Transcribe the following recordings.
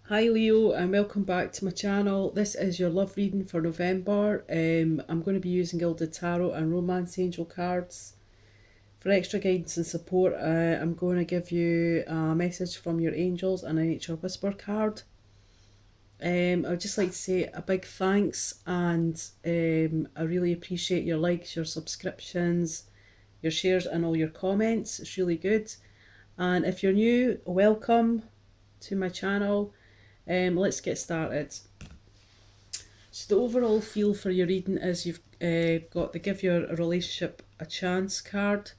Hi Leo and welcome back to my channel. This is your love reading for November. I'm going to be using Gilded Tarot and Romance Angel cards. For extra guidance and support, I'm going to give you a message from your angels and a Nature Whisper card. I'd just like to say a big thanks, and I really appreciate your likes, your subscriptions, your shares and all your comments. It's really good. And if you're new, welcome to my channel. Let's get started. So the overall feel for your reading is you've got the Give Your Relationship a Chance card.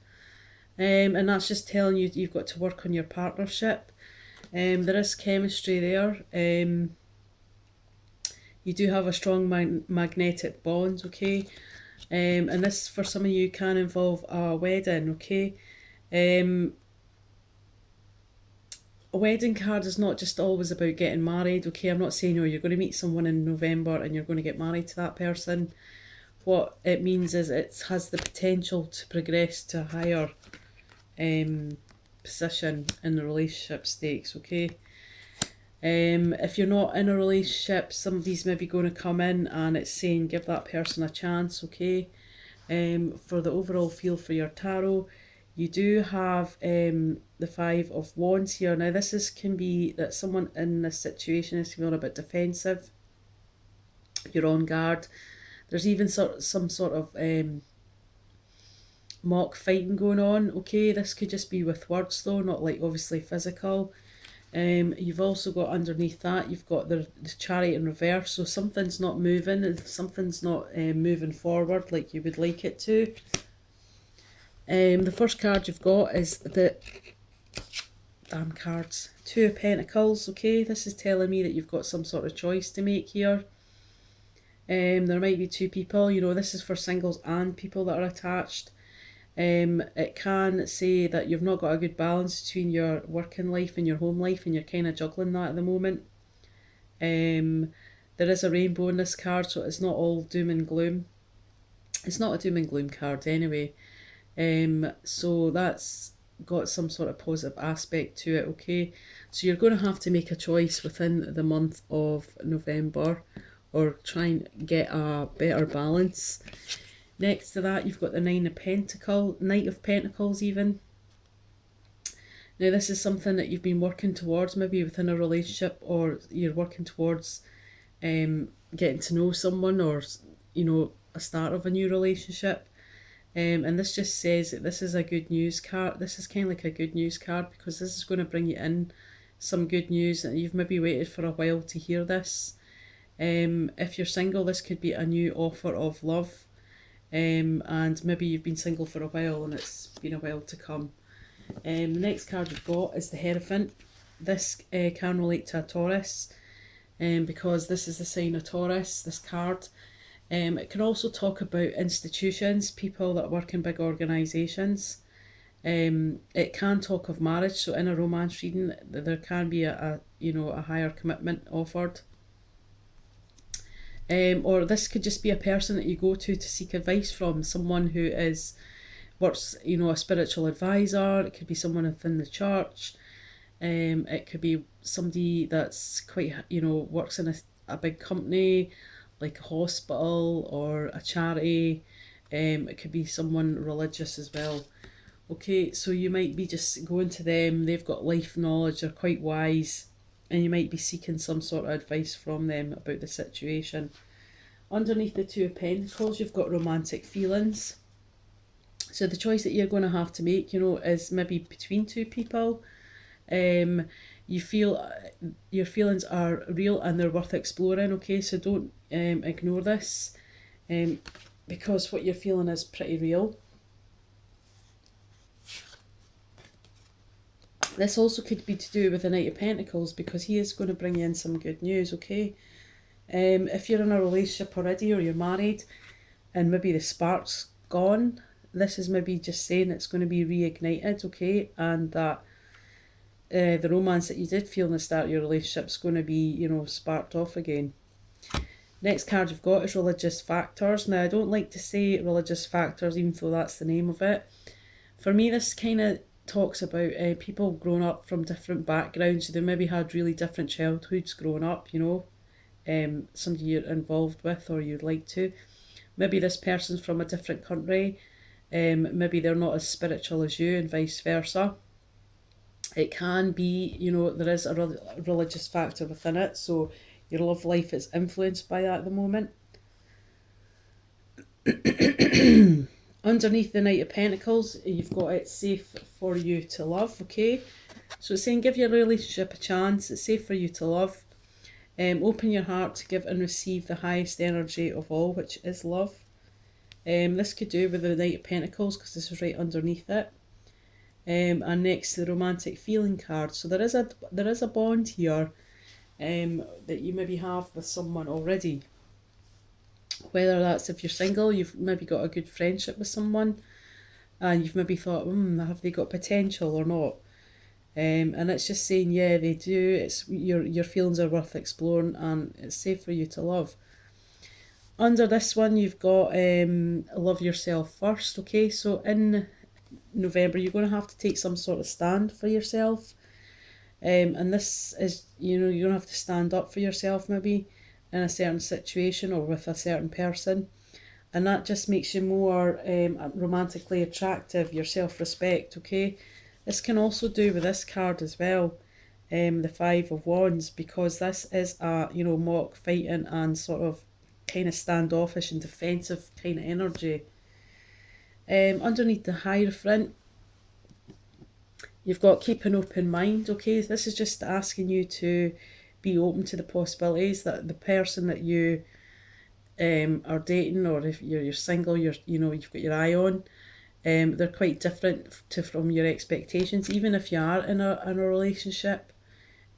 And that's just telling you you've got to work on your partnership. There is chemistry there. You do have a strong magnetic bond, okay? And this, for some of you, can involve a wedding, okay? A wedding card is not just always about getting married, okay? I'm not saying, oh, you're going to meet someone in November and you're going to get married to that person. What it means is it has the potential to progress to a higher position in the relationship stakes, okay? If you're not in a relationship, somebody's maybe going to come in and it's saying give that person a chance, okay? For the overall feel for your tarot, you do have the Five of Wands here. Now can be that someone in this situation is feeling a bit defensive. You're on guard. There's even some sort of mock fighting going on, okay? This could just be with words though, not like obviously physical. You've also got underneath that, you've got the Chariot in reverse, so something's not moving, something's not moving forward like you would like it to. The first card you've got is the damn cards. Two of Pentacles, okay? This is telling me that you've got some sort of choice to make here. There might be two people, you know, this is for singles and people that are attached. It can say that you've not got a good balance between your working life and your home life, and you're kind of juggling that at the moment. There is a rainbow in this card, so it's not all doom and gloom. It's not a doom and gloom card anyway. So that's got some sort of positive aspect to it, okay? So you're going to have to make a choice within the month of November, or try and get a better balance. Next to that, you've got the Knight of Pentacles even. Now this is something that you've been working towards, maybe within a relationship, or you're working towards getting to know someone, or, you know, a start of a new relationship. And this just says that this is a good news card. This is kind of like a good news card, because this is going to bring you in some good news, and you've maybe waited for a while to hear this. If you're single, this could be a new offer of love. And maybe you've been single for a while and it's been a while to come. The next card you've got is the Hierophant. This can relate to a Taurus, because this is the sign of Taurus, this card. It can also talk about institutions, people that work in big organisations. It can talk of marriage, so in a romance reading there can be a higher commitment offered. Or this could just be a person that you go to seek advice from, someone who works, you know, a spiritual advisor. It could be someone within the church. It could be somebody that's quite, you know, works in a big company, like a hospital or a charity. It could be someone religious as well. Okay, so you might be just going to them. They've got life knowledge, they're quite wise, and you might be seeking some sort of advice from them about the situation. Underneath the Two of Pentacles, you've got romantic feelings. So the choice that you're going to have to make, you know, is maybe between two people. You feel your feelings are real and they're worth exploring, okay? So don't ignore this, because what you're feeling is pretty real. This also could be to do with the Knight of Pentacles, because he is going to bring you in some good news, okay? If you're in a relationship already, or you're married and maybe the spark's gone, this is maybe just saying it's going to be reignited, okay? And that the romance that you did feel in the start of your relationship is going to be, you know, sparked off again. Next card you've got is religious factors. Now, I don't like to say religious factors, even though that's the name of it. For me, this kind of talks about people growing up from different backgrounds. So they maybe had really different childhoods growing up, you know, somebody you're involved with or you'd like to. Maybe this person's from a different country. Maybe they're not as spiritual as you, and vice versa. It can be, you know, there is a religious factor within it, so your love life is influenced by that at the moment. Underneath the Knight of Pentacles, you've got it's safe for you to love, okay? So it's saying give your relationship a chance, it's safe for you to love. Open your heart to give and receive the highest energy of all, which is love. This could do with the Knight of Pentacles because this is right underneath it. And next to the romantic feeling card. So there is a bond here that you maybe have with someone already. Whether that's if you're single, you've maybe got a good friendship with someone and you've maybe thought, have they got potential or not? And it's just saying, yeah, they do. It's your feelings are worth exploring and it's safe for you to love. Under this one, you've got love yourself first, okay? So in November, you're going to have to take some sort of stand for yourself. And this is, you know, you're going to have to stand up for yourself maybe in a certain situation or with a certain person. And that just makes you more romantically attractive, your self-respect, okay? This can also do with this card as well, the Five of Wands, because this is a, you know, mock fighting and sort of kind of standoffish and defensive kind of energy. Underneath the Hierophant, you've got keep an open mind, okay? This is just asking you to be open to the possibilities that the person that you are dating, or if you're single, you've got your eye on. They're quite different from your expectations, even if you are in a relationship.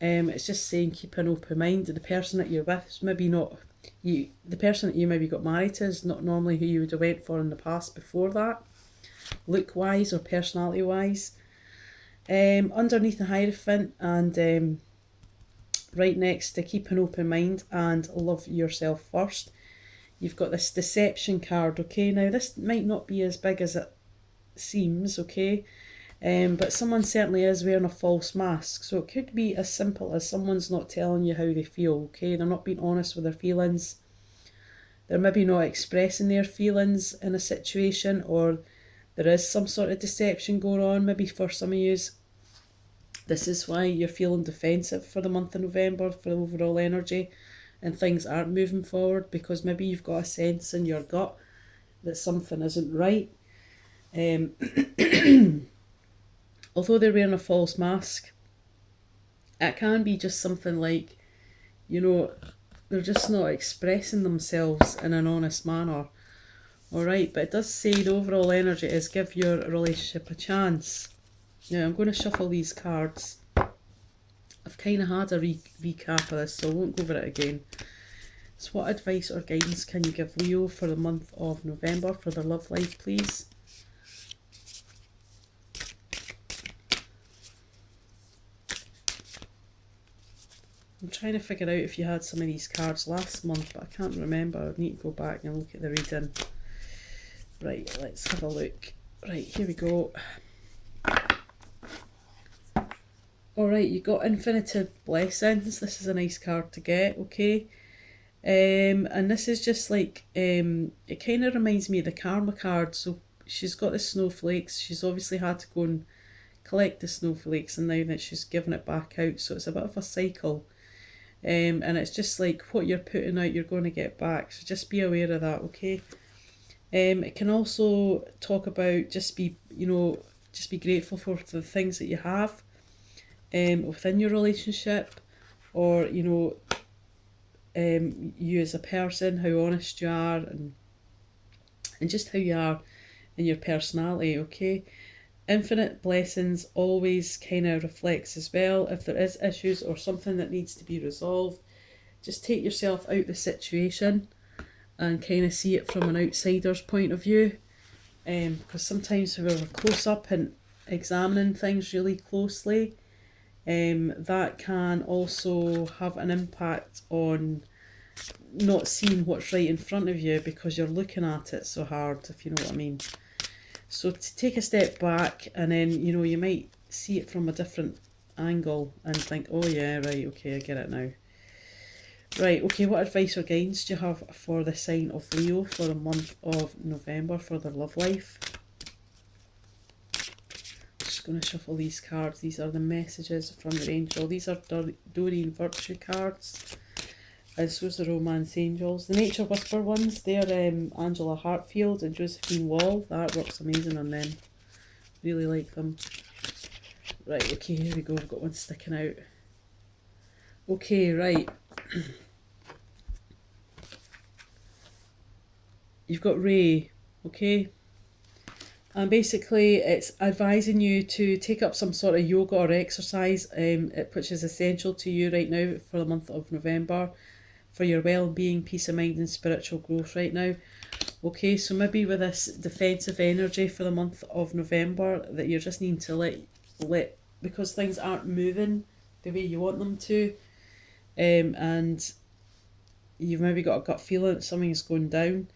It's just saying keep an open mind. The person that you're with is maybe not you. The person that you maybe got married to is not normally who you would have went for in the past before that, look wise or personality wise. Underneath the Hierophant and right next to keep an open mind and love yourself first, you've got this deception card, okay? Now this might not be as big as it seems, okay? But someone certainly is wearing a false mask. So it could be as simple as someone's not telling you how they feel, okay? They're not being honest with their feelings. They're maybe not expressing their feelings in a situation, or there is some sort of deception going on, maybe for some of you. This is why you're feeling defensive for the month of November, for the overall energy, and things aren't moving forward because maybe you've got a sense in your gut that something isn't right. Although they're wearing a false mask, it can be just something like, you know, they're just not expressing themselves in an honest manner. Alright, but it does say the overall energy is give your relationship a chance. Now I'm going to shuffle these cards. I've kind of had a recap of this, so I won't go over it again. So what advice or guidance can you give Leo for the month of November for their love life, please? I'm trying to figure out if you had some of these cards last month, but I can't remember. I need to go back and look at the reading. Right, let's have a look. Right, here we go. Alright, you got Infinitive Blessings. This is a nice card to get, okay? And this is just like, it kind of reminds me of the Karma card. So she's got the snowflakes. She's obviously had to go and collect the snowflakes, and now that she's given it back out. So it's a bit of a cycle. And it's just like what you're putting out, you're going to get back. So just be aware of that, okay? It can also talk about just be grateful for the things that you have within your relationship, or you as a person, how honest you are, and just how you are in your personality, okay? Infinite Blessings always kind of reflects as well if there is issues or something that needs to be resolved. Just take yourself out of the situation and kind of see it from an outsider's point of view, because sometimes when we're close up and examining things really closely, that can also have an impact on not seeing what's right in front of you because you're looking at it so hard, if you know what I mean. So to take a step back, and then, you know, you might see it from a different angle and think, oh yeah, right, okay, I get it now. Right, okay, what advice or guidance do you have for the sign of Leo for the month of November for their love life? Just going to shuffle these cards. These are the messages from your angel. These are Doreen Virtue cards. So is the Romance Angels. The Nature Whisper ones, they're Angela Hartfield and Josephine Wall. That works amazing on them. Really like them. Right, okay, here we go. I've got one sticking out. Okay, right. You've got Ray, okay? And basically it's advising you to take up some sort of yoga or exercise, which is essential to you right now for the month of November, for your well-being, peace of mind and spiritual growth right now. Okay, so maybe with this defensive energy for the month of November that you're just needing to let because things aren't moving the way you want them to, and you've maybe got a gut feeling that something's going down.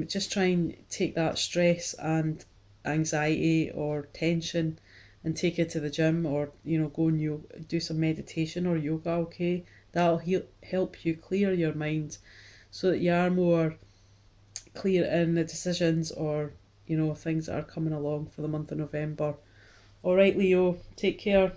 Just try and take that stress and anxiety or tension and take it to the gym, or you know, go and do some meditation or yoga. Okay, that'll help you clear your mind so that you are more clear in the decisions, or you know, things that are coming along for the month of November. All right, Leo, take care.